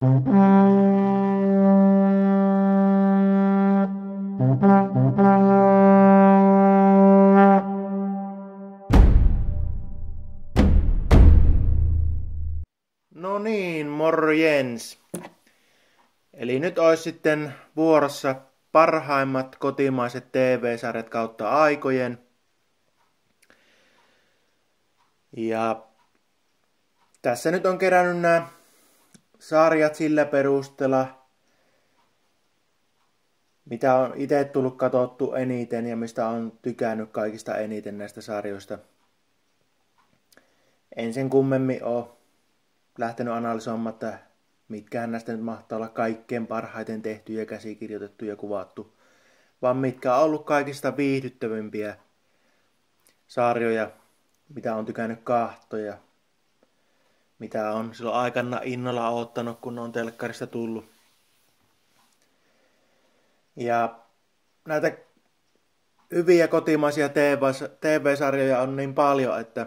No niin, morjens. Eli nyt olisi sitten vuorossa parhaimmat kotimaiset TV-sarjat kautta aikojen. Ja tässä nyt on kerännyt nämä sarjat sillä perusteella, mitä on itse tullut katsottu eniten ja mistä on tykännyt kaikista eniten näistä sarjoista. En sen kummemmin ole lähtenyt analysoimaan, että mitkähän näistä nyt mahtaa olla kaikkein parhaiten tehtyjä, käsikirjoitettu ja kuvattu, vaan mitkä on ollut kaikista viihdyttävimpiä sarjoja, mitä on tykännyt kahtoja, mitä on silloin aikana innolla odottanut, kun on telkkarista tullut. Ja näitä hyviä kotimaisia TV-sarjoja on niin paljon, että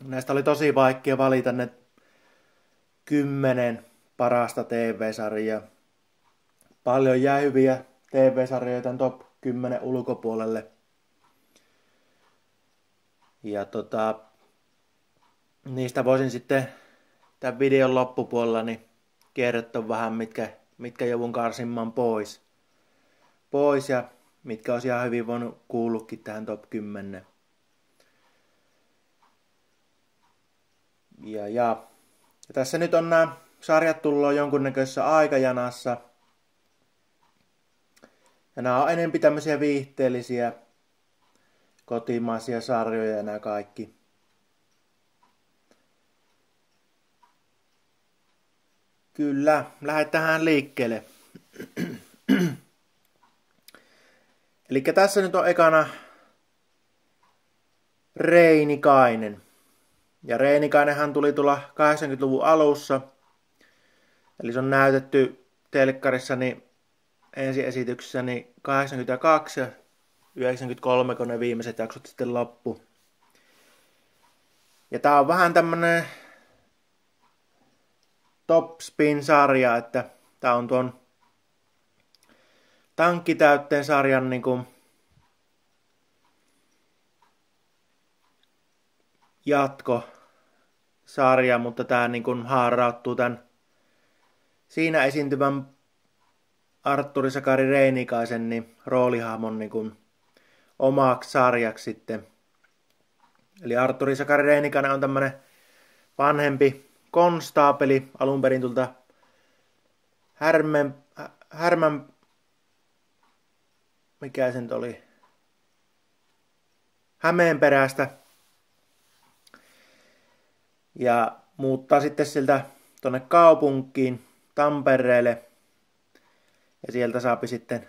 näistä oli tosi vaikea valita ne 10 parasta TV-sarjaa. Paljon jäi hyviä TV-sarjoja tämän top 10 ulkopuolelle. Ja niistä voisin sitten tämän videon loppupuolella niin kertoa vähän, mitkä joudun karsimaan pois ja mitkä olisi ihan hyvin voinut kuulukin tähän top 10. Ja tässä nyt on nämä sarjat tullut jonkunnäköisessä aikajanassa. Ja nämä on enemmän tämmöisiä viihteellisiä kotimaisia sarjoja ja nämä kaikki. Kyllä, lähdetään liikkeelle. Eli tässä nyt on ekana Reinikainen. Ja Reinikainenhan tuli tulla 80-luvun alussa. Eli se on näytetty telkkarissani ensiesityksessäni 82 ja 93, kun ne viimeiset jaksot sitten loppu. Ja tää on vähän tämmönen Top Spin-sarja, että tää on tuon Tankkitäytteen sarjan niinku jatkosarja, mutta tää niinku haarauttuu tän siinä esiintyvän Artturi Sakari Reinikaisen niin roolihahmon niinku omaksi sarjaksi sitten. Eli Artturi Sakari Reinikainen on tämmönen vanhempi konstaapeli alun perin tulta Härmän mikä se nyt oli? Hämeenperästä. Ja muuttaa sitten sieltä tonne kaupunkiin, Tampereelle. Ja sieltä saapi sitten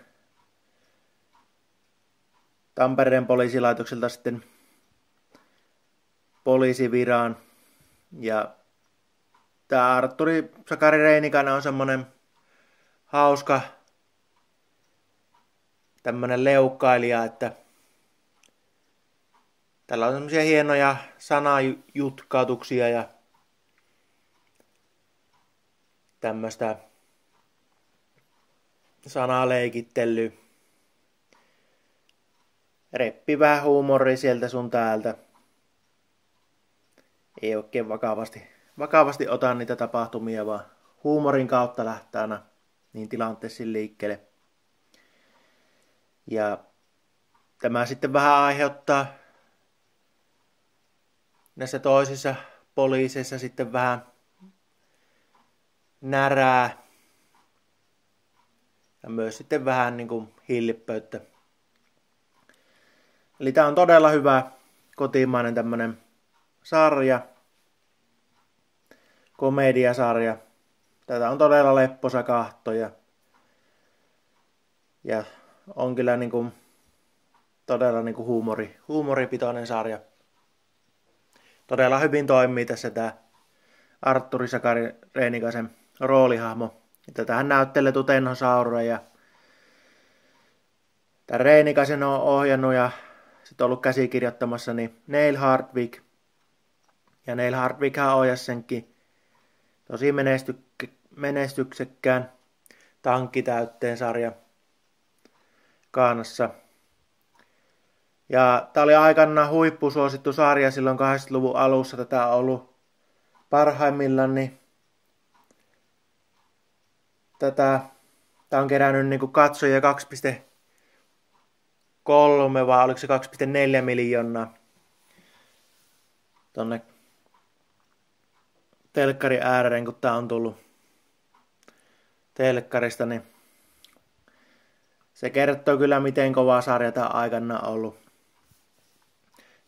Tampereen poliisilaitokselta sitten poliisiviraan. Ja tää Artturi Sakari Reinikainen on semmonen hauska tämmönen leukkailija, että tällä on semmosia hienoja sanajutkautuksia ja tämmöstä sanaleikittelyä. Reppivää huumoria sieltä sun täältä. Ei oikein vakavasti ota niitä tapahtumia, vaan huumorin kautta lähtee aina niin tilanteisiin liikkeelle. Ja tämä sitten vähän aiheuttaa näissä toisissa poliiseissa sitten vähän närää ja myös sitten vähän niin kuin hillippöyttä. Eli tää on todella hyvä kotimainen tämmönen sarja, komediasarja. Tätä on todella lepposa kahtoja. Ja on kyllä niinku todella niinku huumoripitoinen sarja. Todella hyvin toimii tässä tää Artturi Sakari Reinikaisen roolihahmo. Tätähän näyttelee Tenho Saura ja tää Reinikaisen on ohjannut ja sitten ollut käsikirjoittamassa niin Neil Hardwick. Ja Neil Hardwickhan ohjasi senkin tosi menestyksekkään tankkitäytteen sarja Kaanassa. Ja tää oli aikanaan huippusuosittu sarja silloin 80-luvun alussa. Tätä on ollut parhaimmillaan, niin tää on kerännyt niinku katsojia 2,3 vai oliko se 2,4 miljoonaa tonne telkkari ääreen, kun tää on tullut telkkarista, niin se kertoo kyllä, miten kova sarja tää aikana on ollut.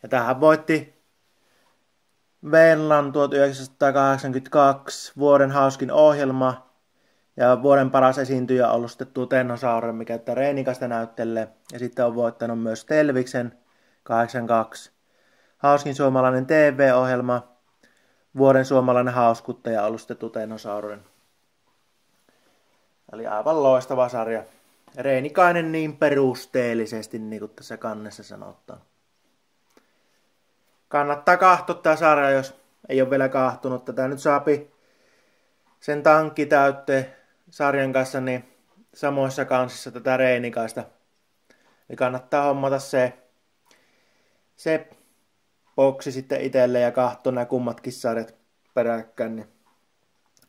Ja tähän voitti Venlan 1982 vuoden hauskin ohjelma ja vuoden paras esiintyjä on ollut sitten Tenno Sauren, mikä Reenikasta näyttelee. Ja sitten on voittanut myös Telviksen 82 hauskin suomalainen TV-ohjelma, vuoden suomalainen hauskuttaja on ollut sitten Tenno Sauren. Eli aivan loistava sarja. Reenikainen niin perusteellisesti, niin kuin tässä kannessa sanotaan. Kannattaa katsoa tämä sarja, jos ei ole vielä kahtunut. Tätä nyt saapi sen tankkitäytteen sarjan kanssa niin samoissa kansissa tätä Reenikaista. Eli kannattaa hommata se boksi sitten itselle ja katsoa nämä kummatkin sarjat peräkkäin. Niin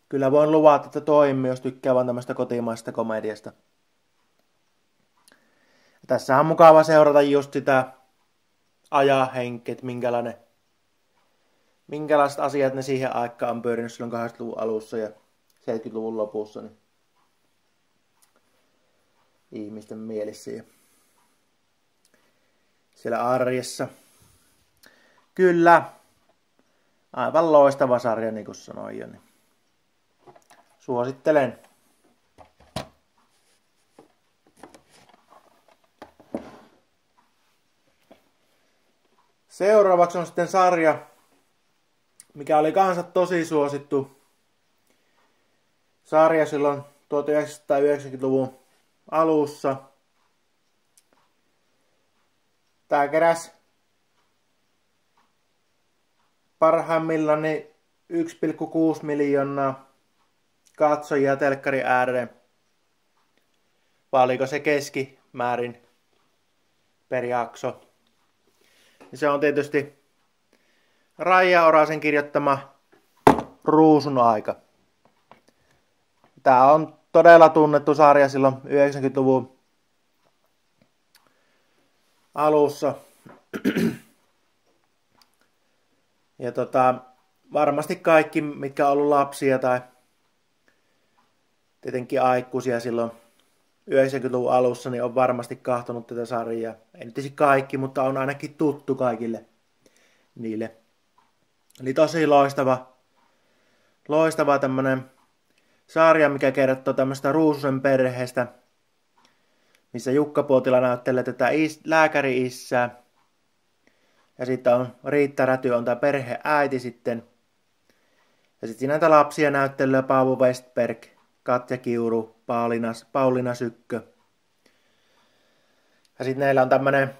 kyllä voin luvata, että toimii, jos tykkää vaan tämmöistä kotimaista komediasta. Ja tässä on mukava seurata just sitä ajahenkeä, että minkälaiset asiat ne siihen aikaan on pyörinyt silloin 80-luvun alussa ja 70-luvun lopussa. Niin ihmisten mielissä ja siellä arjessa. Kyllä, aivan loistava sarja, niin kuin sanoin jo. Niin suosittelen. Seuraavaksi on sitten sarja, mikä oli kanssa tosi suosittu sarja silloin 1990-luvun alussa. Tää keräsi parhaimmillaan 1,6 miljoonaa katsojia telkkari ääreen. Vai oliko se keskimäärin per jakso? Ja se on tietysti Raija Orasen kirjoittama Ruusun aika. Tää on todella tunnettu sarja silloin 90-luvun alussa. Ja varmasti kaikki, mitkä on ollut lapsia tai tietenkin aikuisia silloin 90-luvun alussa, niin on varmasti kahtonut tätä sarjaa. Ei nyt kaikki, mutta on ainakin tuttu kaikille niille. Eli tosi loistava tämmönen sarja, mikä kertoo tämmöistä Ruususen perheestä, missä Jukka Puotila näyttelee tätä lääkäri-issää. Ja sitten on Riitta Räty, on tämä perheäiti sitten. Ja sitten siinä näitä lapsia näyttelee Paavo Westberg, Katja Kiuru, Pauliina Sykkö. Ja sitten meillä on tämmönen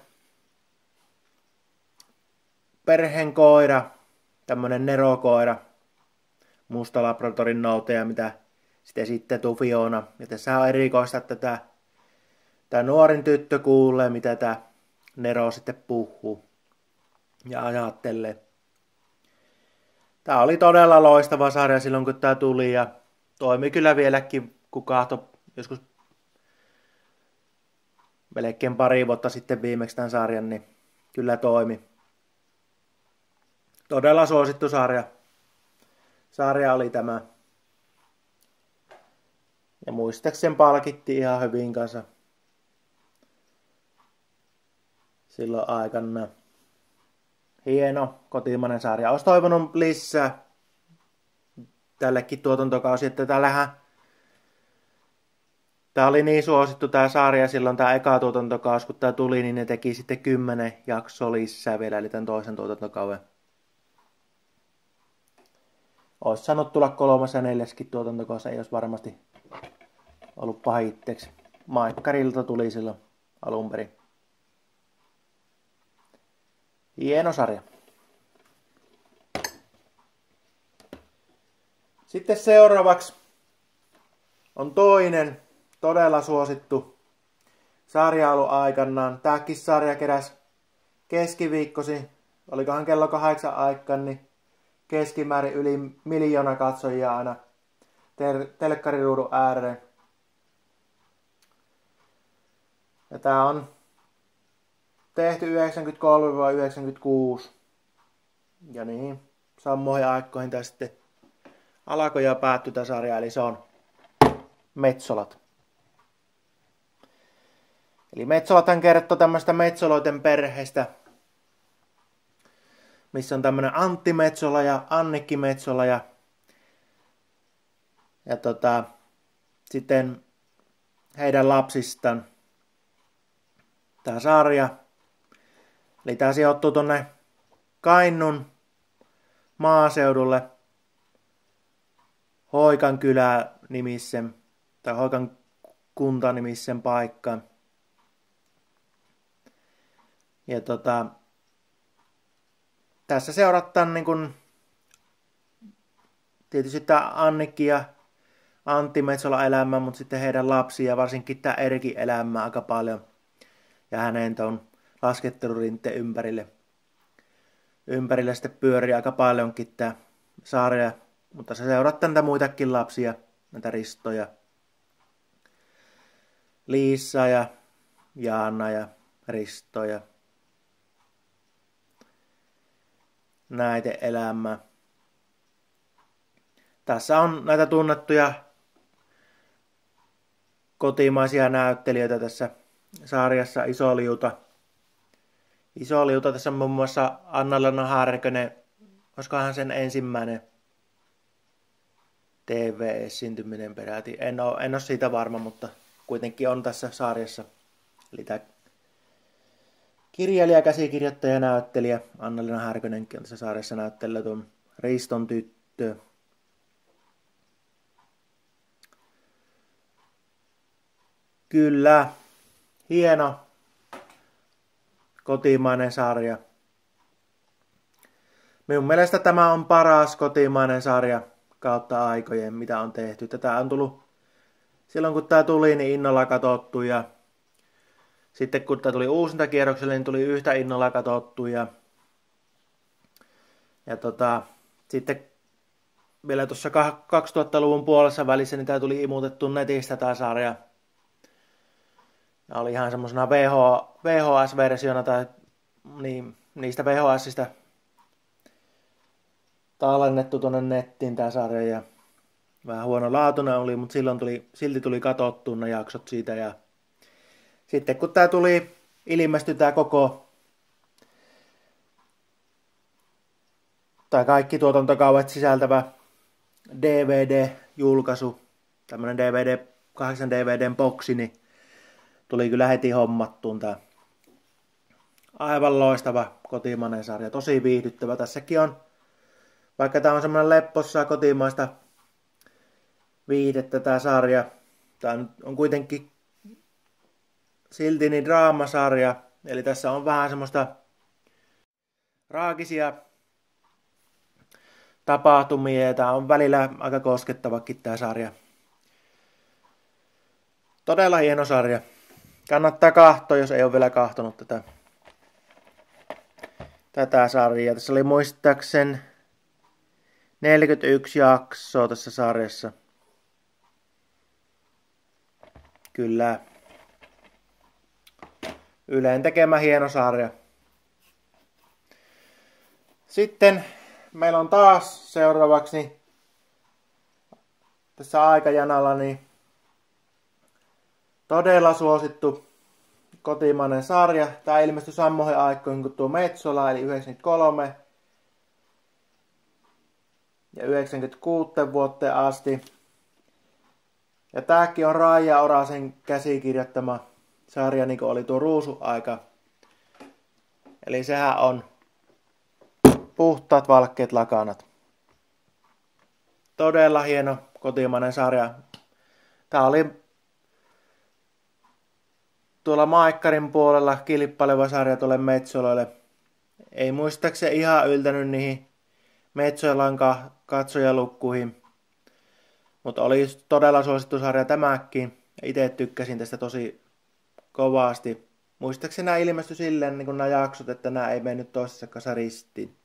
perheen koira, tämmönen nerokoira, musta labratorin noutaja, mitä sitten esittelee Fiona. Ja tässä on erikoista, että tämä nuorin tyttö kuulee, mitä tämä Nero sitten puhuu ja ajattelee. Tämä oli todella loistava sarja silloin, kun tämä tuli ja toimi kyllä vieläkin, kun kahto joskus melkein pari vuotta sitten viimeksi tämän sarjan, niin kyllä toimi. Todella suosittu sarja. Sarja oli tämä. Ja muistaakseni palkittiin ihan hyvin kanssa silloin aikana. Hieno kotimainen sarja. Olisi toivonut lisää tällekin tuotantokausi, että tää oli niin suosittu tää sarja silloin tää eka tuotantokausi, kun tää tuli, niin ne teki sitten 10 jaksoa lisää vielä, eli tämän toisen tuotantokauden. Olisi saanut tulla 3. ja 4. tuotantokausi, ei olisi varmasti ollut pahitteeksi. Maikkarilta tuli silloin alun perin. Hieno sarja. Sitten seuraavaksi on toinen todella suosittu sarja ollut aikanaan. Tääkin sarja keräsi keskiviikkosi, olikohan kello 8 aikaan, niin keskimäärin yli 1 miljoona katsojia aina telkkariruudun ääreen. Ja tää on tehty 93-96. Ja niin, samoihin aikoihin tää sitten alkoi ja päättyi tää sarja, eli se on Metsolat. Eli Metsolathan kertoo tämmöistä Metsoloiden perheestä, missä on tämmönen Antti Metsola ja Annikki Metsola ja sitten heidän lapsistaan tää sarja. Eli tää sijoittuu tonne Kainuun maaseudulle Hoikan kylä nimisen tai Hoikan kunta nimisen paikkaan. Ja tässä seurataan niin kun tietysti tää Annikki ja Antti Metsola elämää, mutta sitten heidän lapsia ja varsinkin tää Erkin elämää aika paljon. Ja hänen ton laskettelurinteen ympärille sitten pyörii aika paljonkin tää sarja. Mutta se seurattaa näitä muitakin lapsia, näitä Ristoja, Liisa ja Jaana ja Risto ja näitä elämää. Tässä on näitä tunnettuja kotimaisia näyttelijöitä tässä sarjassa. Iso liuta tässä on muun muassa Anna-Leena Härkönen. Olisikohan sen ensimmäinen TV-esiintyminen peräti. En ole siitä varma, mutta kuitenkin on tässä sarjassa. Eli tämä kirjailija, käsikirjoittaja ja näyttelijä Anna-Leena Härkönenkin on tässä sarjassa näyttelijä tuon Riston tyttö. Kyllä, hieno kotimainen sarja. Minun mielestä tämä on paras kotimainen sarja kautta aikojen, mitä on tehty. Tätä on tullut, silloin kun tämä tuli, niin innolla katsottu ja sitten kun tämä tuli uusintakierrokselle, niin tuli yhtä innolla katsottu ja sitten vielä tuossa 2000-luvun puolessa välissä, niin tämä tuli imutettu netistä tämä sarja. Ja oli ihan semmosena VHS-versiona tai niin, niistä VHSista tallennettu tuonne nettiin tää sarja ja vähän huono laatuinen oli, mutta silti tuli katsottua ne jaksot siitä ja sitten kun tää ilmestyi tää koko tai kaikki tuotantokauet sisältävä DVD-julkaisu, tämmönen 8 DVDn boksi, niin tuli kyllä heti hommattuun tää aivan loistava kotimainen sarja, tosi viihdyttävä. Tässäkin on, vaikka tää on semmoinen leppossa kotimaista viihdettä tää sarja, tää on kuitenkin silti niin draamasarja, eli tässä on vähän semmoista raakisia tapahtumia ja tää on välillä aika koskettavakin tää sarja. Todella hieno sarja. Kannattaa katsoa, jos ei ole vielä katsonut tätä sarjaa. Tässä oli muistaakseni 41 jaksoa tässä sarjassa. Kyllä. Ylen tekemä hieno sarja. Sitten meillä on taas seuraavaksi tässä aikajanalla niin todella suosittu kotimainen sarja. Tämä ilmestyi samoihin aikoihin kuin tuo Metsola, eli 93 ja 96 vuoteen asti. Ja tääkin on Raija Orasen käsikirjoittama sarja, niin kuin oli tuo Ruusu-aika. Eli sehän on puhtaat valkeat lakanat. Todella hieno kotimainen sarja. Tää oli tuolla Maikkarin puolella kilpaileva sarja tuolle Metsoloille. Ei muistaakseni ihan yltänyt niihin Metsolan katsojalukkuihin. Mutta oli todella suosittu sarja tämäkin. Itse tykkäsin tästä tosi kovasti. Muistaakseni nämä ilmestyi silleen niin nämä jaksot, että nämä ei mennyt toisessa kanssa ristiin.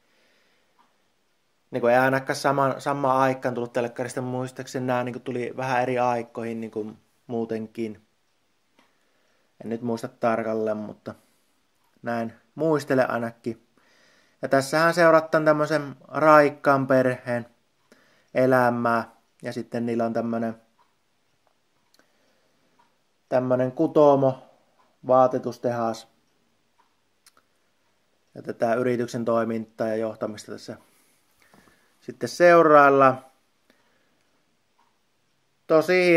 Niin ei ainakaan samaan aikaan tullut telkkarista, muistaakseni nämä niin tuli vähän eri aikoihin niin muutenkin. En nyt muista tarkalleen, mutta näin muistele ainakin. Ja tässähän seurattaan tämmöisen raikkaan perheen elämää. Ja sitten niillä on tämmönen kutomo, vaatetustehas. Ja tätä yrityksen toimintaa ja johtamista tässä sitten seurailla. Tosi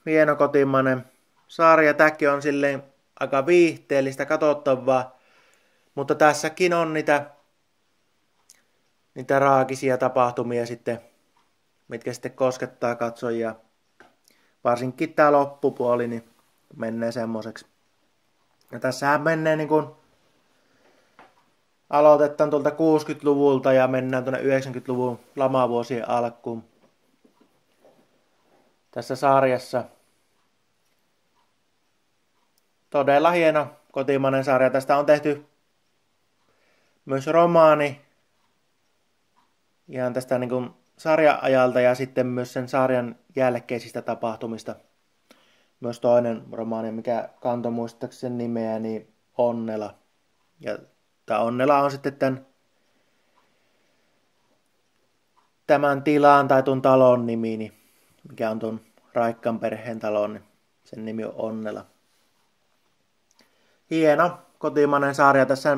hieno kotimainen sarja. Tämäkin on silleen aika viihteellistä katsottavaa. Mutta tässäkin on niitä raakisia tapahtumia sitten, mitkä sitten koskettaa katsojia. Varsinkin tämä loppupuoli niin menee semmoiseksi. Ja tässähän menee niin kuin aloitetaan tuolta 60-luvulta ja mennään tuonne 90-luvun lamavuosien alkuun. Tässä sarjassa. Todella hieno kotimainen sarja. Tästä on tehty myös romaani ihan tästä niin kuin sarja-ajalta ja sitten myös sen sarjan jälkeisistä tapahtumista. Myös toinen romaani, mikä kantoi muistaakseni nimeä, niin Onnela. Ja tämä Onnela on sitten tämän tilan tai tuon talon nimi, niin mikä on tuon Raikkaan perheen talon, niin sen nimi on Onnela. Hieno kotimainen sarja. Tässä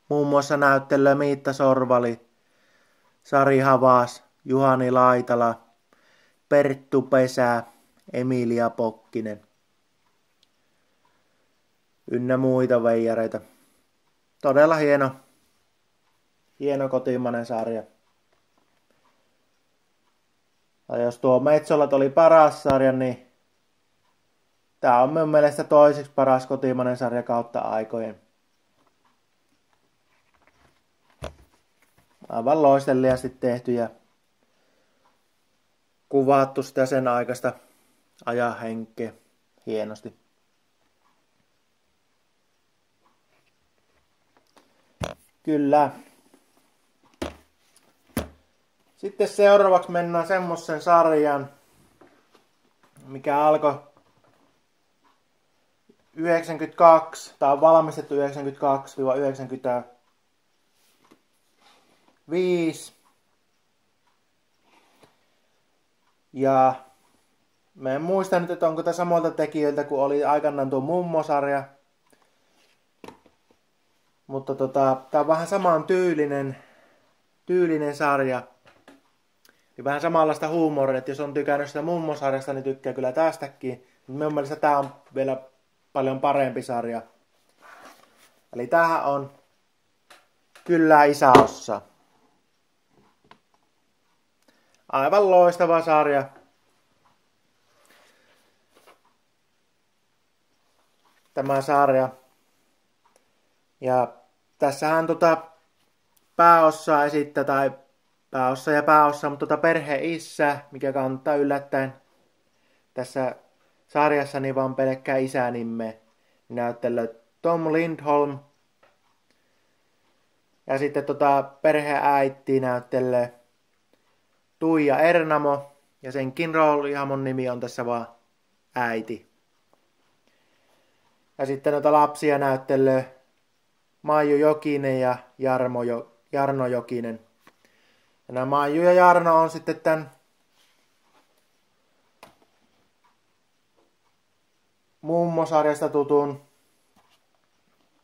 muun muassa näyttelee Miitta Sorvali, Sari Havas, Juhani Laitala, Perttu Pesä, Emilia Pokkinen ynnä muita veijareita. Todella hieno kotimainen sarja. Ja jos tuo Metsolat oli paras sarja, niin tää on minun mielestä toiseksi paras kotimainen sarja kautta aikojen. Aivan loisteliaasti tehty ja kuvattu sitä sen aikaista ajanhenkeä hienosti. Kyllä. Sitten seuraavaksi mennään semmoisen sarjan, mikä alkoi 92, tai on valmistettu 92-95. Ja mä en muista nyt, että onko tämä samalta tekijöiltä kuin oli aikanaan tuo Mummo-sarja. Mutta tää on vähän saman tyylinen sarja. Ja vähän samanlaista huumoria, että jos on tykännyt sitä Mummo-sarjasta, niin tykkää kyllä tästäkin. Minun mielestä tää on vielä paljon parempi sarja. Eli tämähän on Kyllä isäossa. Aivan loistava sarja. Tämä sarja. Ja tässähän pääossaa esittää, tai pääossa, mutta perheisä, mikä kantaa yllättäen tässä sarjassa niin vaan pelkkää isänimme, näyttelee Tom Lindholm. Ja sitten perheäiti näyttelee Tuija Ernamo, ja senkin roolihahmon nimi on tässä vaan äiti. Ja sitten noita lapsia näyttelee Maiju Jokinen ja Jarno Jokinen. Ja nämä Maiju ja Jarno on sitten tämän Mummo-sarjasta tutun,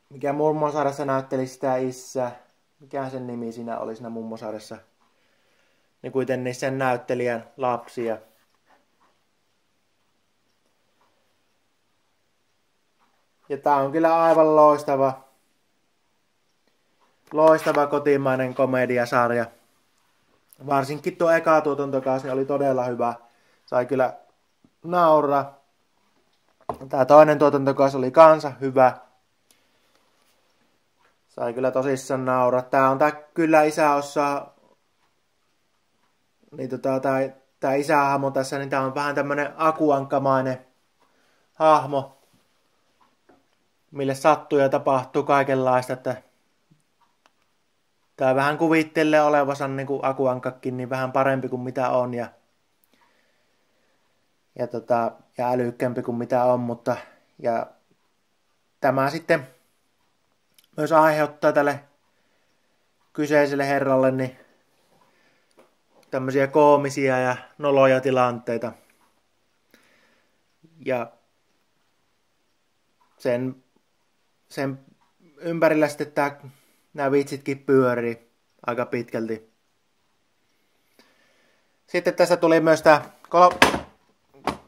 mikä Mummo-sarjassa näytteli sitä isää. Mikä sen nimi siinä oli siinä Mummo-sarjassa? Niin kuitenkin sen näyttelijän lapsia. Ja tää on kyllä aivan loistava kotimainen komediasarja. Varsinkin tuo eka tuotantokausi oli todella hyvä. Sai kyllä nauraa. Tää toinen tuotantokausi oli kanssa hyvä. Sai kyllä tosissaan nauraa. Tää on Kyllä isä osaa. Niin tää isähahmo tässä, niin tää on vähän tämmönen akuankkamainen hahmo, mille sattuu ja tapahtuu kaikenlaista, että tää vähän kuvittelee olevansa niin kuin akuankkakin, niin vähän parempi kuin mitä on ja älykkäämpi kuin mitä on, mutta ja tämä sitten myös aiheuttaa tälle kyseiselle herralle niin tämmöisiä koomisia ja noloja tilanteita. Ja sen ympärillä sitten nämä vitsitkin pyörii aika pitkälti. Sitten tässä tuli myös tämä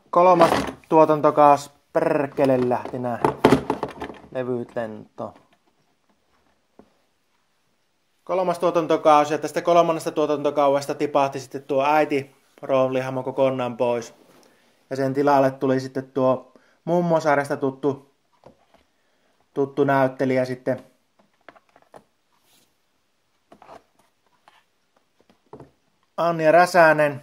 kolmas tuotantokaus. Perkele lähti nämä levyt lento. Kolmas tuotantokausi ja tästä kolmannesta tuotantokaudesta tipahti sitten tuo äiti roolihahmo kokonaan pois. Ja sen tilalle tuli sitten tuo Mummosarjasta tuttu näyttelijä sitten. Anja Räsänen.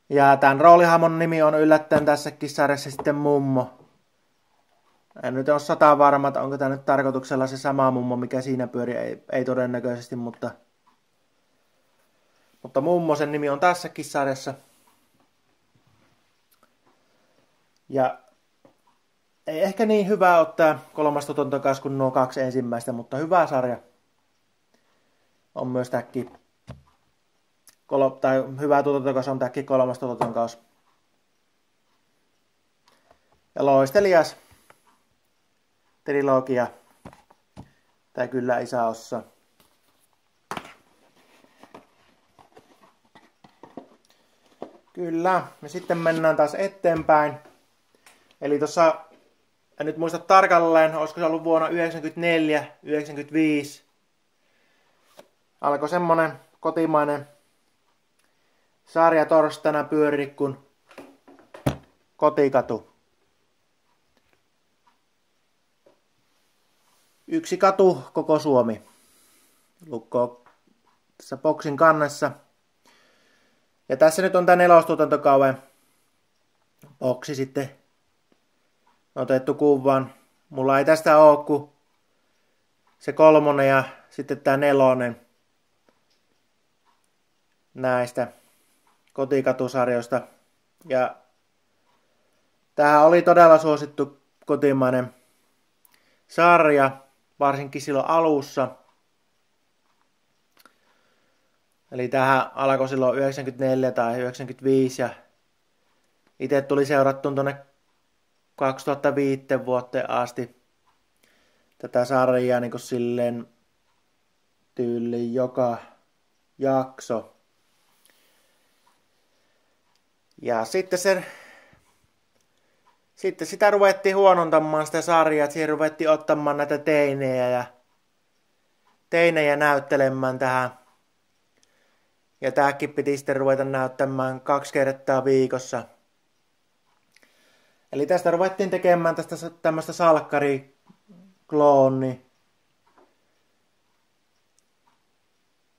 Ja tämän roolihahmon nimi on yllättäen tässäkin sarjassa sitten Mummo. En nyt ole 100 varma, että onko tämä nyt tarkoituksella se sama mummo, mikä siinä pyöri. Ei todennäköisesti, mutta Mummo sen nimi on tässäkin sarjassa. Ja ei ehkä niin hyvä ottaa kolmas tuotantokausi kuin nuo 2 ensimmäistä, mutta hyvä sarja on myös tämäkin. Tai hyvä tuotantokausi on tämäkin kolmas tuotantokausi. Ja loistelias trilogia. Tai kyllä isäossa. Kyllä. Ja sitten mennään taas eteenpäin. Eli tuossa, en nyt muista tarkalleen, olisiko se ollut vuonna 1994-1995. Alkoi semmonen kotimainen sarja torstaina pyöri kuin Kotikatu. Yksi katu, koko Suomi. Lukko tässä boksin kannessa. Ja tässä nyt on tää 4. tuotantokauden boksi sitten otettu kuvaan. Mulla ei tästä oo kuin se 3 ja sitten tää 4 näistä Kotikatusarjoista. Ja tämähän oli todella suosittu kotimainen sarja, varsinkin silloin alussa. Eli tähän alkoi silloin 94 tai 95 ja itse tuli seurattuun tuonne 2005 vuoteen asti tätä sarjaa niin kuin silleen tyyliin joka jakso. Ja sitten sitä ruvettiin huonontamaan sitä sarjaa, että siihen ruvettiin ottamaan näitä teinejä näyttelemään tähän. Ja tääkin piti sitten ruveta näyttämään 2 kertaa viikossa. Eli tästä ruvettiin tekemään tästä tämmöistä salkkari-klooni.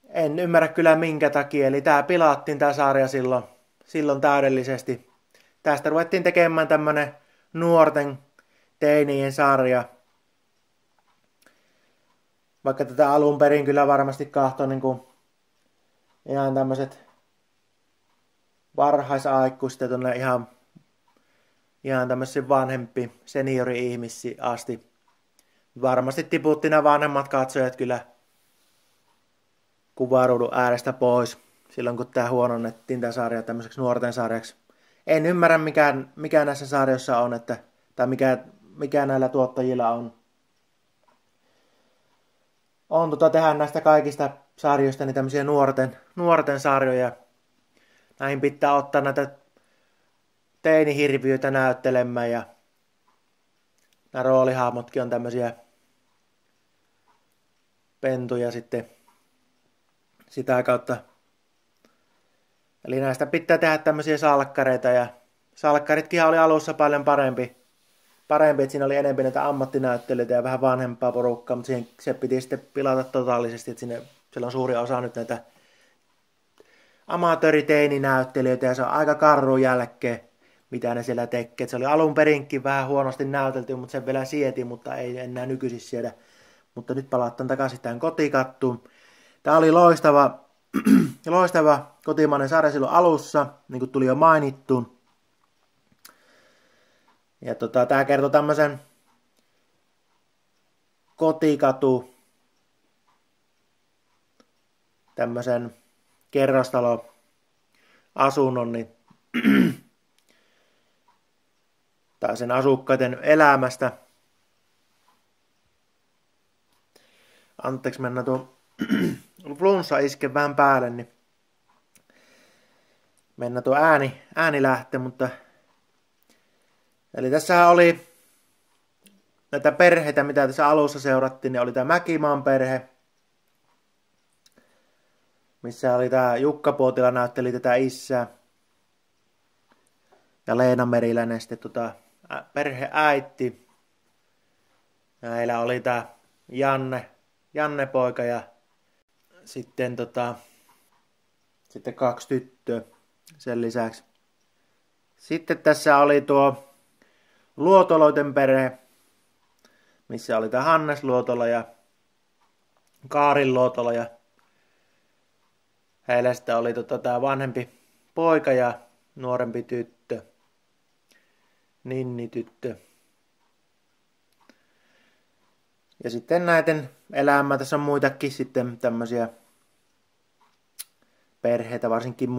En ymmärrä kyllä minkä takia, eli tää pilattiin tää sarja silloin täydellisesti. Tästä ruvettiin tekemään tämmönen nuorten teinien sarja. Vaikka tätä alun perin kyllä varmasti kahtoi niinku ihan tämmöiset varhaisaikuiset tuonne ihan tämmöisiä vanhempi seniori-ihmisiä asti. Varmasti tiputti nämä vanhemmat katsojat kyllä kuvaruudun äärestä pois silloin kun tää huononnettiin tää sarja tämmöiseksi nuorten sarjaksi. En ymmärrä mikä näissä sarjoissa on, tai mikä näillä tuottajilla on tehdä näistä kaikista sarjoista niin tämmöisiä nuorten sarjoja. Näihin pitää ottaa näitä teinihirviöitä näyttelemään ja nämä roolihahmotkin on tämmöisiä pentuja sitten sitä kautta. Eli näistä pitää tehdä tämmöisiä salkkareita ja salkkaritkin oli alussa paljon parempi, että siinä oli enemmän näitä ammattinäyttelijöitä ja vähän vanhempaa porukkaa, mutta se piti sitten pilata totaalisesti, että siellä on suuri osa nyt näitä amatööriteininäyttelijöitä ja se on aika karru jälkeen, mitä ne siellä tekee. Se oli alun perinkin vähän huonosti näytelty, mutta sen vielä sieti, mutta ei enää nykyisin siedä. Mutta nyt palataan takaisin tähän kotikattuun. Tämä oli loistava kotimainen sarja silloin alussa, niin kuin tuli jo mainittu. Ja tämä kertoo tämmöisen kotikatu, tämmöisen kerrostaloasunnon, niin tai sen asukkaiden elämästä. Anteeksi, mennään tuo flunssa iske vähän päälle, niin mennään tuo ääni lähtee, mutta eli tässä oli näitä perheitä, mitä tässä alussa seurattiin, niin oli tämä Mäkimaan perhe, missä oli tämä Jukka Puotila näytteli tätä isää, ja Leena Meriläinen sitten perheäiti, ja heillä oli tämä Janne poika ja sitten, sitten 2 tyttöä sen lisäksi. Sitten tässä oli tuo Luotoloiden perhe, missä oli tämä Hannes Luotola ja Kaarin Luotola ja heillä sitten oli tämä vanhempi poika ja nuorempi tyttö, Ninni-tyttö. Ja sitten näiden elämää, tässä on muitakin sitten tämmöisiä perheitä, varsinkin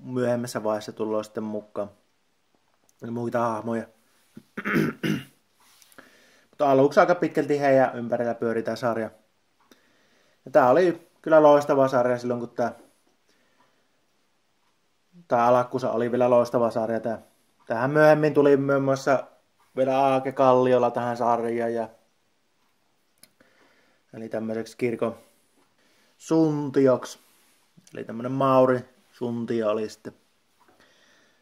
myöhemmässä vaiheessa tullaan sitten mukaan. Muita hahmoja. Mutta aluksi aika pitkälti heidän ympärillä pyöri tämä sarja. Ja tämä oli kyllä loistava sarja silloin, kun tämä alkuunsa oli vielä loistava sarja. Tähän myöhemmin tuli muun muassa vielä Aake Kalliola tähän sarjaan. Eli tämmöiseksi kirkon suntioksi. Eli tämmöinen Mauri Suntio oli sitten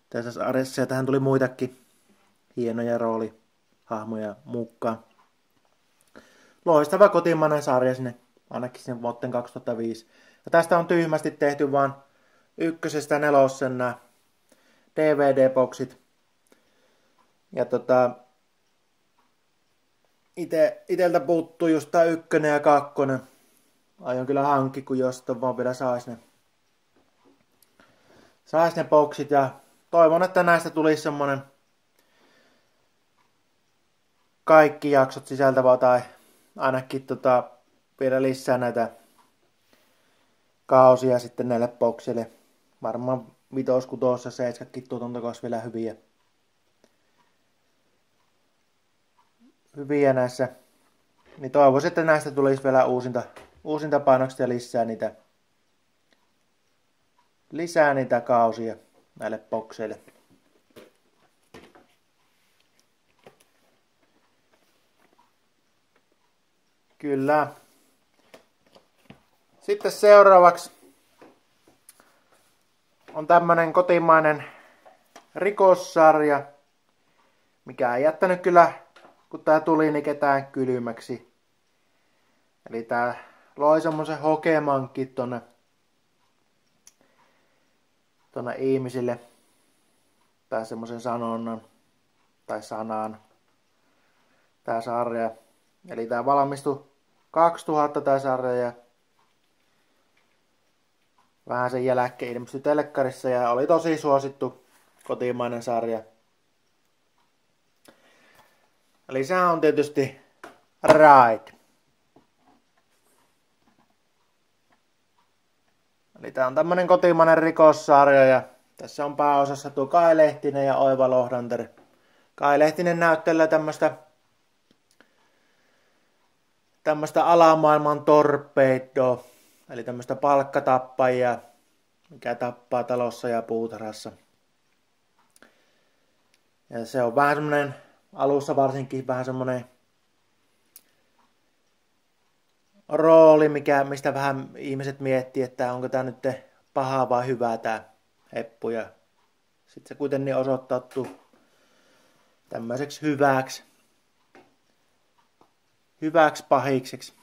tässä sarjassa. Ja tähän tuli muitakin hienoja roolihahmoja mukaan. Loistava kotimainen sarja sinne, ainakin sen vuoteen 2005. Ja tästä on tyhmästi tehty vaan 1-4 nämä DVD-boksit. Ja iteltä puuttuu just tää 1 ja 2. Aion kyllä hankki, kun jostain vaan vielä sais ne boksit. Ja toivon, että näistä tulisi semmonen kaikki jaksot sisältävä tai ainakin vielä lisää näitä kausia sitten näille boksille. Varmaan 5, 6, 7 tuotantokas vielä hyviä näissä. Niin toivoisin, että näistä tulisi vielä uusinta painoksia ja lisää niitä kausia näille bokseille. Kyllä. Sitten seuraavaksi on tämmönen kotimainen rikossarja, mikä ei jättänyt kyllä, kun tää tuli, niin ketään kylmäksi. Eli tää loi semmosen hokemankin tonne ihmisille. Tai semmosen sanonnan tai sanan. Tää sarja. Eli tää valmistui 2000 tää sarja ja vähän sen jälkeen ilmestyi telkkarissa ja oli tosi suosittu kotimainen sarja. Eli sehän on tietysti Raid. Eli tää on tämmönen kotimainen rikossarja ja tässä on pääosassa tuo Kai Lehtinen ja Oiva Lohdanter. Kai Lehtinen näyttelee tämmöstä alamaailman torpeidoa, eli tämmöstä palkkatappajia, mikä tappaa talossa ja puutarhassa. Ja se on vähän semmonen, alussa varsinkin vähän semmonen rooli, mistä vähän ihmiset miettii, että onko tää nyt pahaa vai hyvää tää heppu. Ja sit se kuitenkin osoittautuu tämmöiseksi hyväksi pahikseksi,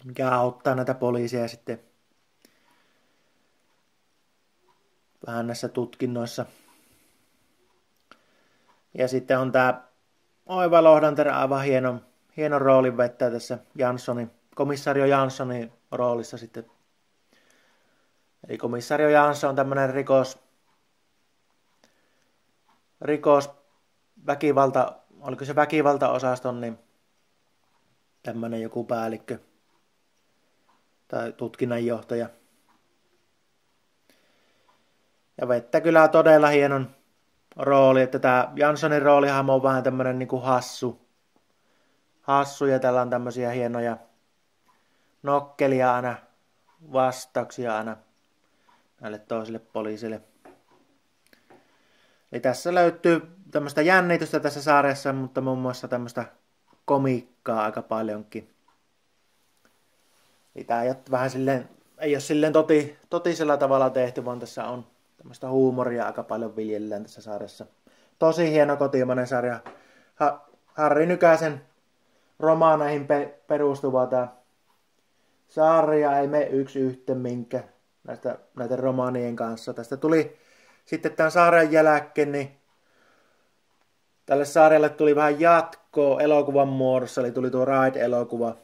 mikä auttaa näitä poliisia sitten vähän näissä tutkinnoissa. Ja sitten on tää Oiva Lohdanter aivan hieno roolin vettää tässä komisario Janssonin roolissa sitten. Eli komisario Jansson on tämmönen väkivalta, oliko se väkivaltaosaston, niin tämmönen joku päällikkö tai tutkinnanjohtaja. Ja vettä kyllä todella hienon rooli, että tää Janssonin roolihan on vähän tämmönen niinku hassu ja tällä on tämmösiä hienoja nokkelia aina, vastauksia aina näille toisille poliisille. Eli tässä löytyy tämmöistä jännitystä tässä sarjassa, mutta muun muassa tämmöistä komiikkaa aika paljonkin. Eli tää ei ole silleen totisella tavalla tehty, vaan tässä on tämmöistä huumoria aika paljon viljellään tässä sarjassa. Tosi hieno kotimainen sarja. Harri Nykäsen romaaneihin perustuva tää sarja, ei mene yksi yhteen minkä näiden romaanien kanssa. Tästä tuli sitten tämän sarjan jälkeen, niin tälle sarjalle tuli vähän jatkoa elokuvan muodossa, eli tuli tuo Ride-elokuva,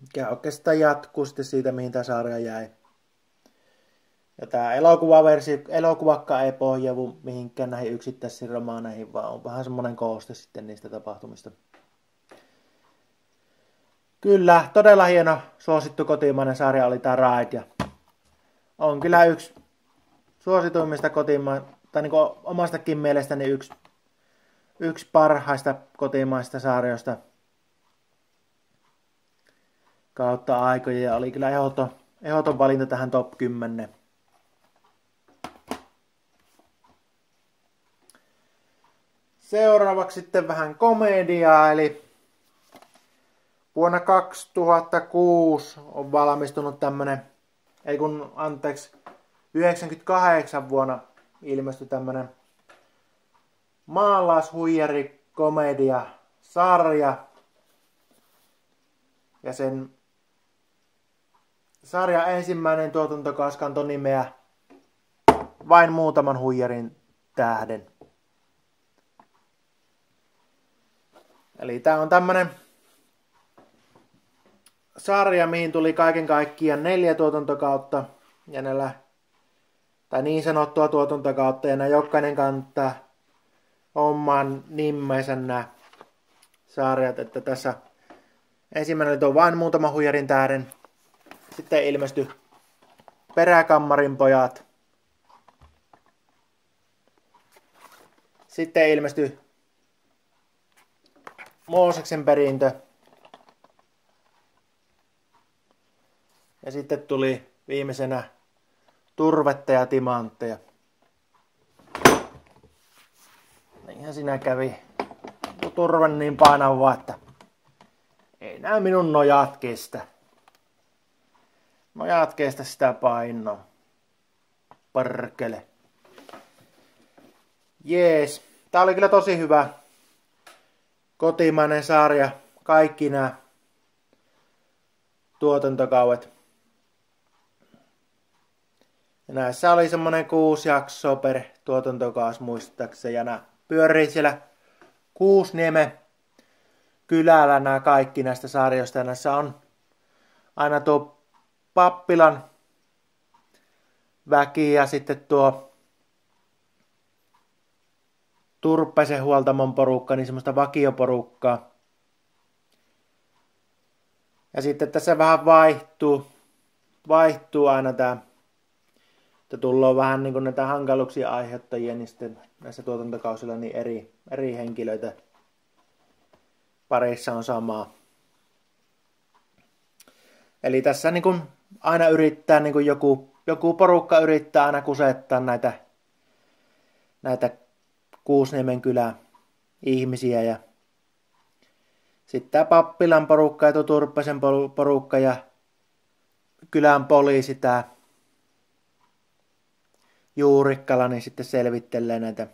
mikä oikeastaan jatkuu sitten siitä, mihin tämä sarja jäi. Ja tämä elokuvakka ei pohjaudu mihinkään näihin yksittäisiin romaaneihin, vaan on vähän semmoinen kooste sitten niistä tapahtumista. Kyllä, todella hieno suosittu kotimainen sarja oli tämä Ride, ja on kyllä yksi suosituimmista tai niin kuin omastakin mielestäni yksi parhaista kotimaista sarjoista kautta aikoja, ja oli kyllä ehdoton valinta tähän top 10. Seuraavaksi sitten vähän komediaa, eli vuonna 2006 on valmistunut tämmönen, 98 vuonna ilmestyi tämmönen maalaishuijari-komedia-sarja. Ja sen sarjan ensimmäinen tuotantokausi kantoi nimeä Vain muutaman huijarin tähden. Eli tää on tämmönen sarja, mihin tuli kaiken kaikkiaan 4 tuotantokautta. Ja tai niin sanottua tuotantokautta, ja jokainen kantaa oman nimensä nämä sarjat, että tässä ensimmäinen oli tuo Vain muutama huijarin tähden, sitten ilmestyi Peräkammarin pojat, sitten ilmestyi Mooseksen perintö, ja sitten tuli viimeisenä Turvetta ja timantteja. Niinhän siinä kävi. Turve niin painava, että ei näy minun nojat kestä. Nojat kestä sitä painoa. Perkele. Jees. Tää oli kyllä tosi hyvä kotimainen sarja. Kaikki nämä tuotantokaudet. Ja näissä oli semmonen 6 jaksoa per tuotantokausi muistaakseni. Ja nämä pyörii siellä Kuusniemen kylällä nämä kaikki näistä sarjoista. Ja näissä on aina tuo pappilan väki ja sitten tuo Turppäisen huoltamon porukka, niin semmoista vakioporukkaa. Ja sitten tässä vähän vaihtuu aina tää, että tullaan vähän niin kuin näitä hankaluuksia aiheuttajia, niin sitten näissä tuotantokausilla niin eri henkilöitä parissa on samaa. Eli tässä niin kuin aina yrittää, niin kuin joku porukka yrittää aina kusettaa näitä Kuusniemen kylän ihmisiä. Ja sitten tämä pappilan porukka ja tuo Turppaisen porukka ja kylän poliisi, tämä Juurikkala, niin sitten selvittelee näitä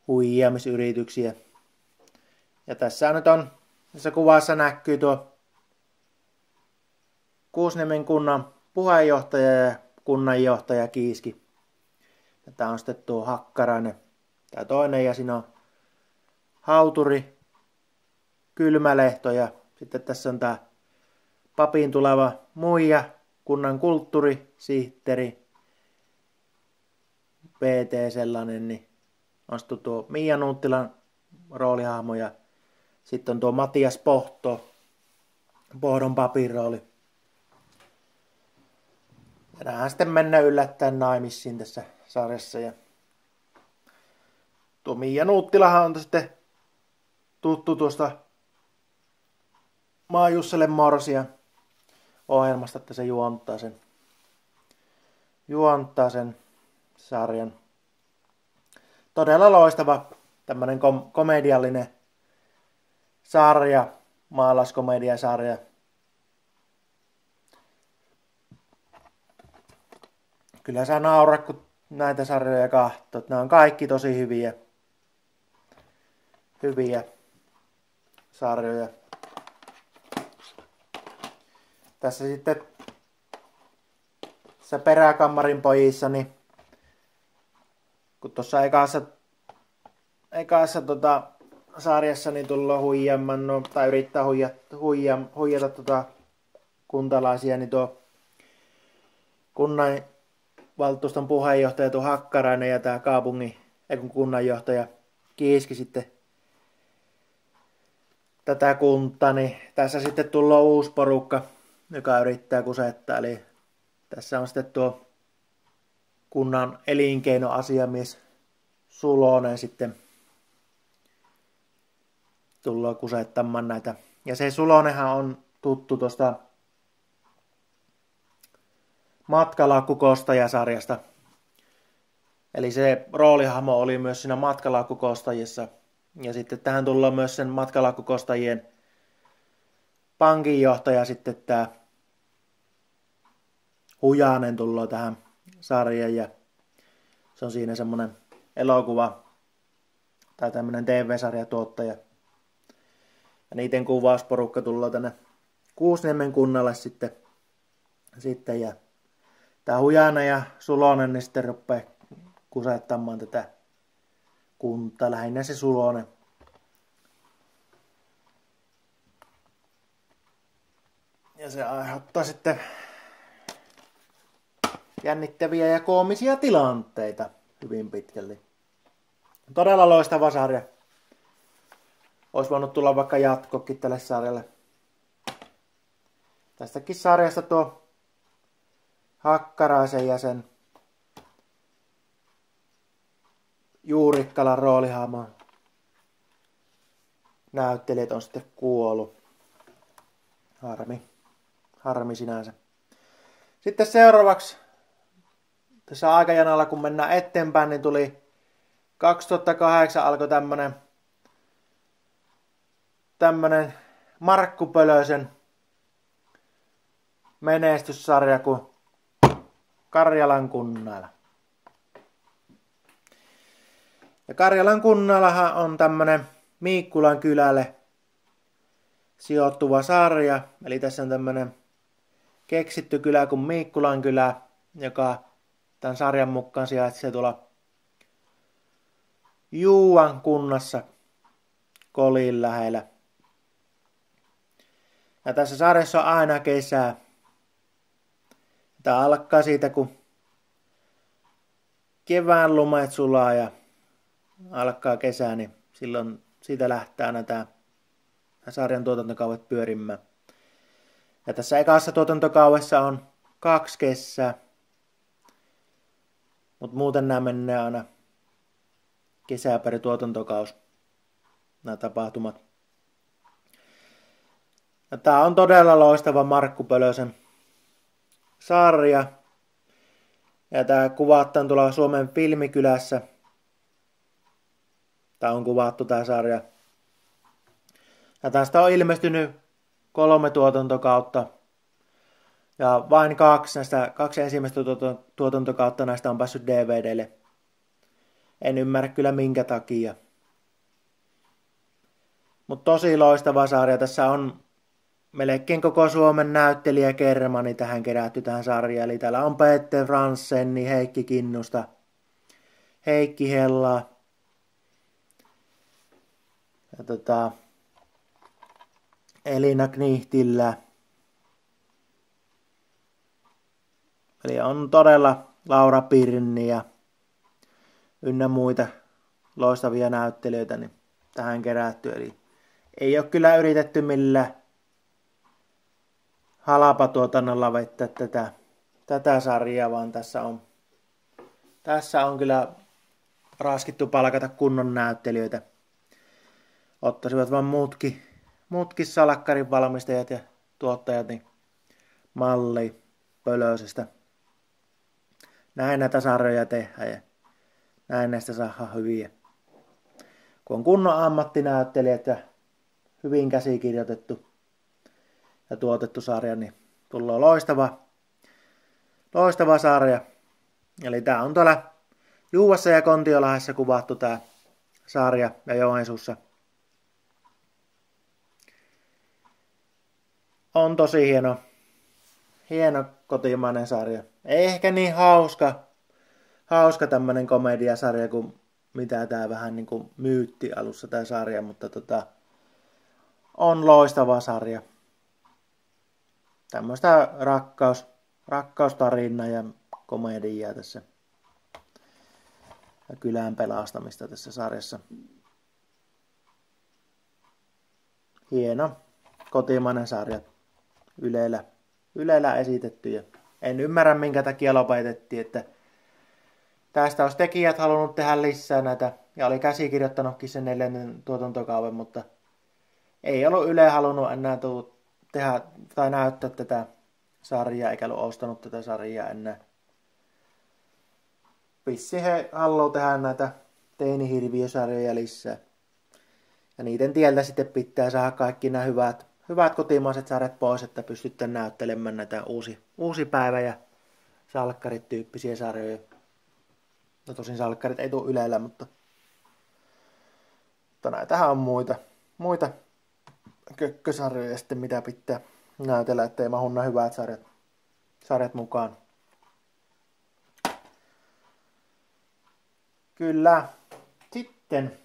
huijaamisyrityksiä. Ja tässä kuvassa näkyy tuo Kuusniemen kunnan puheenjohtaja ja kunnanjohtaja Kiiski. Ja tää on sitten tuo Hakkarainen. Tää toinen ja siinä on Hauturi, Kylmälehto ja sitten tässä on tää papin tuleva muija, kunnan kulttuurisihteeri, PT sellainen, niin on sitten tuo Miia Nuuttilan roolihahmo ja sitten on tuo Matias Pohdon papin rooli. Ja nähdään sitten mennä yllättäen naimisiin tässä sarjassa. Ja tuo Miia Nuuttilahan on sitten tuttu tuosta Maajusselle Morsia ohjelmasta, että se juontaa sen sarjan. Todella loistava tämmönen komediallinen sarja, maalaiskomediasarja. Kyllä saa nauraa, kun näitä sarjoja katsoo. Nämä on kaikki tosi hyviä sarjoja. Tässä sitten tässä Peräkammarin pojissa, niin kun tuossa ekassa sarjassa niin tullaan huijaamaan, tai yrittää huijata kuntalaisia, niin tuo kunnanvaltuuston puheenjohtaja tuo Hakkarainen ja tämä kunnanjohtaja Kiiski sitten tätä kuntaa, niin tässä sitten tullaan uusi porukka, joka yrittää kusettaa. Eli tässä on sitten tuo kunnan elinkeinoasiamies Sulonen sitten tullaan kusettamaan näitä. Ja se Sulonenhan on tuttu tuosta Matkalaukku-Kostajasarjasta. Eli se roolihahmo oli myös siinä Matkalaukku-Kostajissa. Ja sitten tähän tullaan myös sen Matkalaukku-Kostajien pankinjohtaja sitten tämä Hujanen tullaan tähän sarjaan. Ja se on siinä semmoinen elokuva tai tämmöinen TV-sarjatuottaja. Ja niiden kuvausporukka tullaan tänne Kuusniemen kunnalle sitten ja tää Hujanen ja Sulonen niin sitten rupeaa kusettamaan tätä kuntaa, lähinnä se Sulonen. Ja se aiheuttaa sitten jännittäviä ja koomisia tilanteita hyvin pitkälle. Todella loistava sarja. Olisi voinut tulla vaikka jatkokin tälle sarjalle. Tästäkin sarjasta tuo Hakkaraisen ja sen Juurikkalan roolihahmon näyttelijät on sitten kuollut. Harmi sinänsä. Sitten seuraavaksi tässä aikajanalla, kun mennään eteenpäin, niin tuli 2008 alkoi tämmönen Markku Pölösen menestyssarja kuin Karjalan kunnalla. Ja Karjalan kunnallahan on tämmönen Miikkulan kylälle sijoittuva sarja. Eli tässä on tämmönen keksitty kylä kuin Miikkulan kylä, joka tämän sarjan mukaan sijaitsee tuolla Juuan kunnassa Kolin lähellä. Ja tässä sarjassa on aina kesää. Tämä alkaa siitä, kun kevään lumet sulaa ja alkaa kesää, niin silloin siitä lähtee aina tämä sarjan tuotantokaudet pyörimään. Ja tässä ekassa tuotantokaudessa on 2 kesää. Mutta muuten nämä menee aina kesää per tuotantokaus, nämä tapahtumat. Ja tää on todella loistava Markku Pölösen sarja. Ja tää kuvataan tuolla Suomen Filmikylässä. Tää on kuvattu tää sarja. Ja tästä on ilmestynyt 3 tuotantokautta. Ja vain 2 ensimmäistä tuotantokautta näistä on päässyt DVDlle. En ymmärrä kyllä minkä takia. Mutta tosi loistava sarja. Tässä on melkein koko Suomen näyttelijäkermani tähän kerätty tähän sarjaan. Eli täällä on Peter Fransseni, Heikki Kinnusta, Heikki Hellaa. Ja Elina Knihtillä. Eli on todella Laura Pirni ja ynnä muita loistavia näyttelijöitä niin tähän kerätty. Eli ei ole kyllä yritetty millään halpatuotannolla vetää tätä sarjaa, vaan tässä on kyllä raskittu palkata kunnon näyttelijöitä. Ottaisivat vaan muutkin salakkarin valmistajat ja tuottajat niin malli Pölösestä. Näin näitä sarjoja tehdään ja näin näistä saadaan hyviä. Kun on kunnon ammattinäyttelijät ja hyvin käsikirjoitettu ja tuotettu sarja, niin tulee loistava sarja. Eli tää on tuolla Juuassa ja Kontiolahdessa kuvattu tää sarja ja Joensuussa. On tosi hieno kotimainen sarja. Ei ehkä niin hauska tämmönen komediasarja kuin mitä tää vähän niinku myytti alussa tää sarja, mutta on loistava sarja. Tämmöistä rakkaustarinaa ja komediaa tässä. Ja kylän pelastamista tässä sarjassa. Hieno kotimainen sarja. Ylellä esitetty. Ja en ymmärrä minkä takia lopetettiin, että tästä olisi tekijät halunnut tehdä lisää näitä ja oli käsikirjoittanutkin sen 4. tuotantokauden, mutta ei ollut Yle halunnut enää tehdä tai näyttää tätä sarjaa, eikä ollut ostanut tätä sarjaa enää. Vissi he haluaa tehdä näitä teinihirviösarjoja lisää. Ja niiden tieltä sitten pitää saada kaikki nämä hyvät kotimaiset sarjat pois, että pystytte näyttelemään näitä uusi päivä ja salkkarit tyyppisiä sarjoja. No tosin salkkarit ei tule Ylellä, mutta näitähän on muita kökkösarjoja sitten, mitä pitää näytellä, ettei mahu nämä hyvät sarjat mukaan. Kyllä. Sitten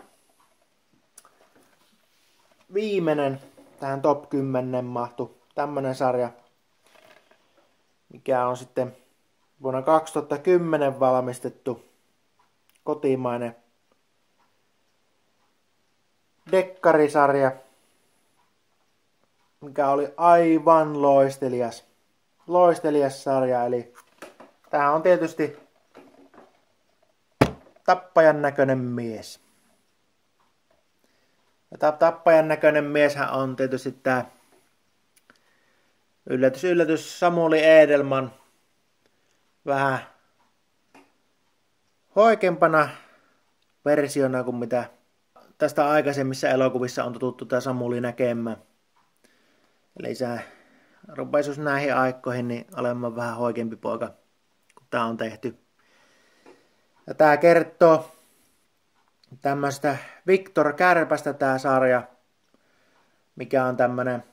viimeinen tähän top 10 mahtu tämmönen sarja, mikä on sitten vuonna 2010 valmistettu kotimainen dekkarisarja, mikä oli aivan loistelias sarja. Eli tää on tietysti tappajan näköinen mies. Ja tappajan näköinen mieshän on tietysti tää yllätys Samuli Edelman vähän hoikempana versiona kuin mitä tästä aikaisemmissa elokuvissa on totuttu tämä Samuli näkemään. Eli se rupesi näihin aikoihin niin olemaan vähän hoikempi poika, kun tää on tehty. Ja tää kertoo tämmöistä Viktor Kärpästä tää sarja, mikä on tämmönen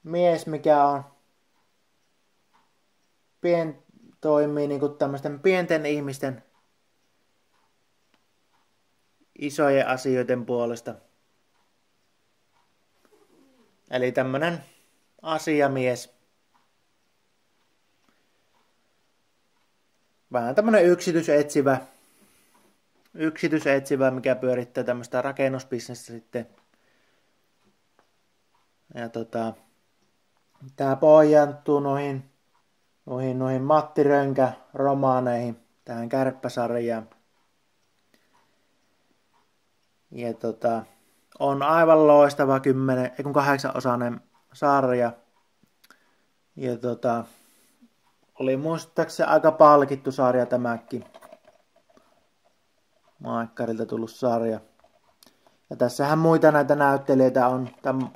mies, mikä on toimii niinku tämmöisten pienten ihmisten isojen asioiden puolesta. Eli tämmönen asiamies. Vähän tämmönen yksityisetsivä, mikä pyörittää tämmöistä rakennusbisnestä sitten. Ja tää pojantuu noihin Matti Rönkä romaaneihin, tähän Kärppäsarjaan. Ja on aivan loistava 8-osainen sarja. Ja oli muistaakseni aika palkittu sarja tämäkin. Maikkarilta tullut sarja. Ja tässähän muita näitä näyttelijöitä on. Tämän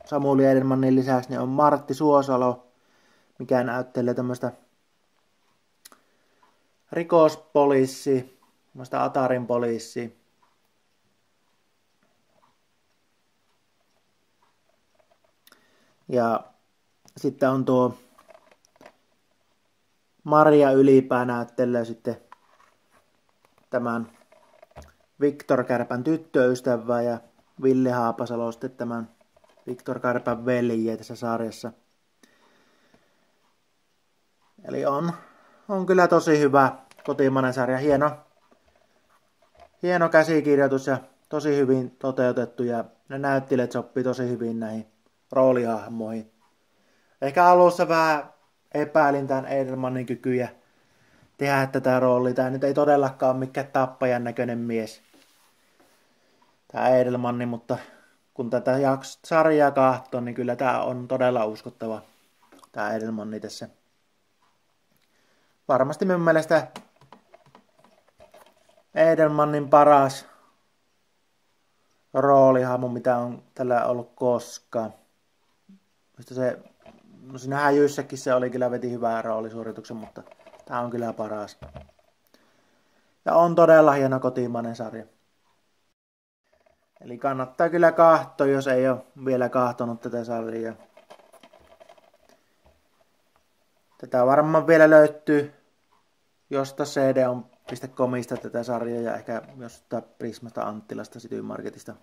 Samuli Edelmanin lisäksi niin on Martti Suosalo, mikä näyttelee tämmöistä rikospoliissi, tämmöistä Atarin poliissia. Ja sitten on tuo Maria Ylipää näyttelee sitten tämän Viktor Kärpän tyttöystävää ja Ville Haapasalo sitten tämän Viktor Kärpän veljiä tässä sarjassa. Eli on kyllä tosi hyvä kotimainen sarja. Hieno käsikirjoitus ja tosi hyvin toteutettu ja ne näyttelijät sopii tosi hyvin näihin roolihahmoihin. Ehkä alussa vähän epäilin tämän Edelmanin kykyjä tehdä tätä roolia. Tämä nyt ei todellakaan ole mikään tappajan näköinen mies, tämä Edelmanni, mutta kun tätä sarjaa katsoo, niin kyllä tämä on todella uskottava, tämä Edelmanni tässä. Varmasti minun mielestä Edelmannin paras roolihahmo, mitä on tällä ollut koskaan. No siinä Häjyssäkin se oli kyllä veti hyvää roolisuorituksen, mutta tämä on kyllä paras. Ja on todella hieno kotimainen sarja. Eli kannattaa kyllä katsoa, jos ei ole vielä katsonut tätä sarjaa. Tätä varmaan vielä löytyy jostain cd.comista tätä sarjaa ja ehkä jostain Prismasta Anttilasta City Marketista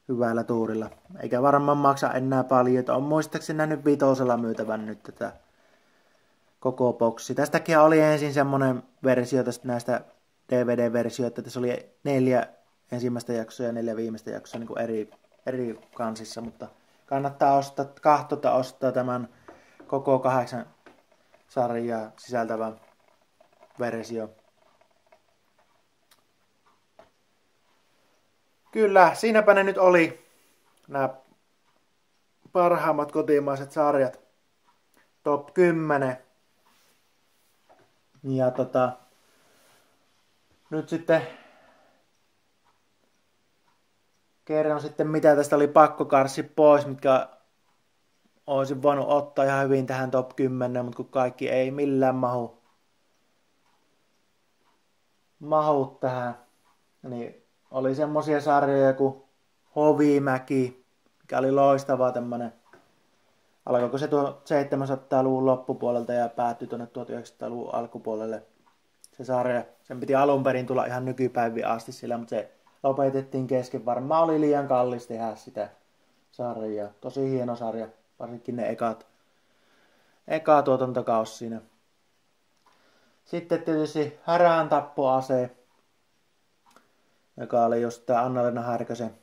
hyvällä tuurilla. Eikä varmaan maksa enää paljon, että on muistaakseni nähnyt 5 myytävän nyt tätä koko boksi. Tästäkin oli ensin semmonen versio tästä näistä DVD-versio, että tässä oli 4 ensimmäistä jaksoa ja 4 viimeistä jaksoa niin kuin eri kansissa, mutta kannattaa ostaa tämän koko 8 sarjaa sisältävä versio. Kyllä, siinäpä ne nyt oli nämä parhaimmat kotimaiset sarjat. Top 10. Ja nyt sitten kerron sitten mitä tästä oli pakko karsi pois, mitkä olisin voinut ottaa ihan hyvin tähän top 10, mutta kun kaikki ei millään mahu tähän, niin oli semmosia sarjoja kuin Hovimäki, mikä oli loistava tämmönen. Alkoiko se 1700-luvun loppupuolelta ja päättyi tuonne 1900-luvun alkupuolelle se sarja. Sen piti alun perin tulla ihan nykypäiviin asti sillä, mutta se lopetettiin kesken. Varmaan oli liian kallis tehdä sitä sarjaa. Tosi hieno sarja, varsinkin ne eka tuotantokausi siinä. Sitten tietysti Härän tappoase, joka oli just tää Anna-Leena Härkösen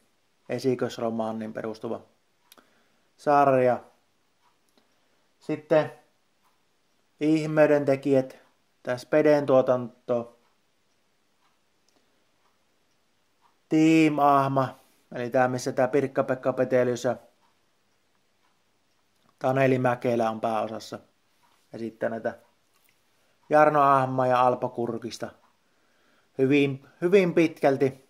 esikösromaanin perustuva sarja. Sitten Ihmeyden tekijät, tää Speden tuotanto, Team Ahma, eli tää missä tää Pirkka-Pekka Petelius ja Taneli Mäkelä on pääosassa. Ja sitten näitä Jarno Ahma ja Alpo Kurkista. Hyvin pitkälti.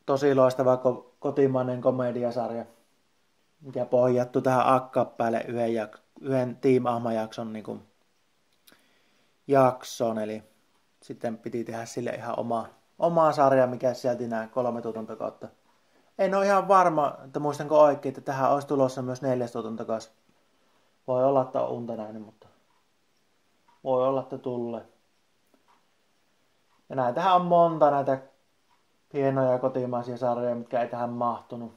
Tosi loistava kotimainen komediasarja, mikä pohjattu tähän Akkapäälle yhden Team Ahma-jakson niin jaksoon. Eli sitten piti tehdä sille ihan oma sarja, mikä sisälti nämä 3 tuotantokautta. En ole ihan varma, että muistanko oikein, että tähän olisi tulossa myös 4. tuotantokausi. Voi olla, että on unta nähnyt, mutta voi olla, että tulee. Ja näitähän on monta näitä hienoja kotimaisia sarjoja, mitkä ei tähän mahtunut.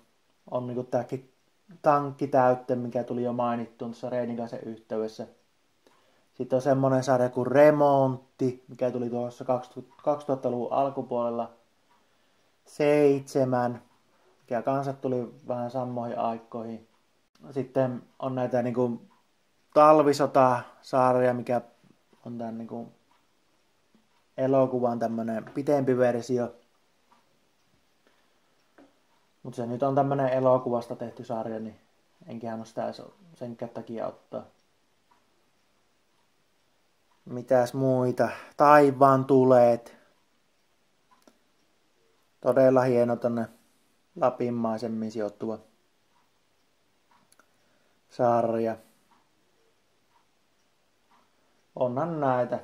On niinku tääkin Tankkitäytte, mikä tuli jo mainittu tuossa Reinikaisen yhteydessä. Sitten on semmonen sarja kuin Remontti, mikä tuli tuossa 2000-luvun alkupuolella. 7, mikä kanssa tuli vähän samoihin aikoihin. Sitten on näitä niinku Talvisota-sarja, mikä on tämän niinku elokuvan tämmönen pitempi versio. Mutta se nyt on tämmönen elokuvasta tehty sarja, niin enköhän ole sitä senkään takia ottaa. Mitäs muita? Taivaan tuleet. Todella hieno tonne Lapin maisemmin sijoittuva sarja. Onhan näitä.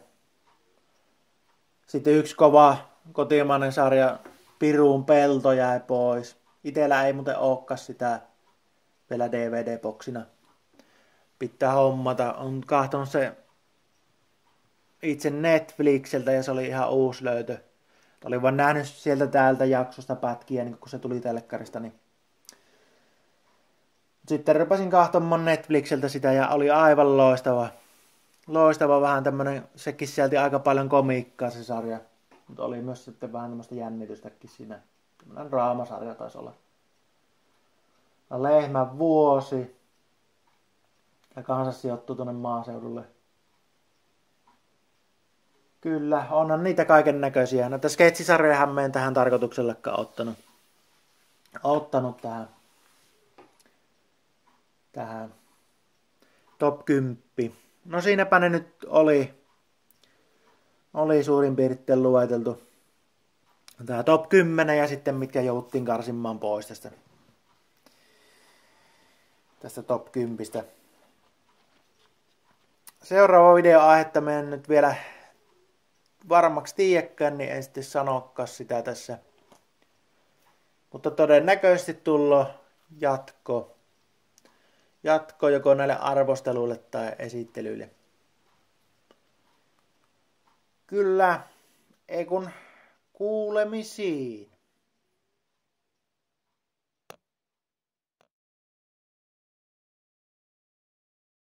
Sitten yksi kova kotimainen sarja, Pirun pelto jäi pois. Itellä ei muuten olekaan sitä vielä DVD-boksina. Pitää hommata. On kahtonut se itse Netflixiltä ja se oli ihan uusi löytö. Olin vaan nähnyt sieltä täältä jaksosta pätkiä, niin kun se tuli telkkarista. Niin. Sitten rupesin kahtomaan Netflixiltä sitä ja oli aivan loistava. Loistava vähän tämmönen, sekin sieltä aika paljon komiikkaa se sarja. Mutta oli myös sitten vähän tämmöistä jännitystäkin siinä. Tämmönen draamasarja taisi olla. Lehmän vuosi. Ja kanssa sijoittuu tuonne maaseudulle. Kyllä, onhan niitä kaiken näköisiä. Näitä sketsisarjojahan mä en tähän tarkoituksellekaan ottanut tähän top 10. No siinäpä ne nyt oli suurin piirtein lueteltu. Tää top 10 ja sitten mitkä jouttiin karsimaan pois tästä top 10. Seuraava videoaihetta mä en nyt vielä varmaksi tiedäkään, niin en sitten sanokaan sitä tässä. Mutta todennäköisesti tullo jatko joko näille arvosteluille tai esittelyille. Kyllä, ei kun kuulemisiin.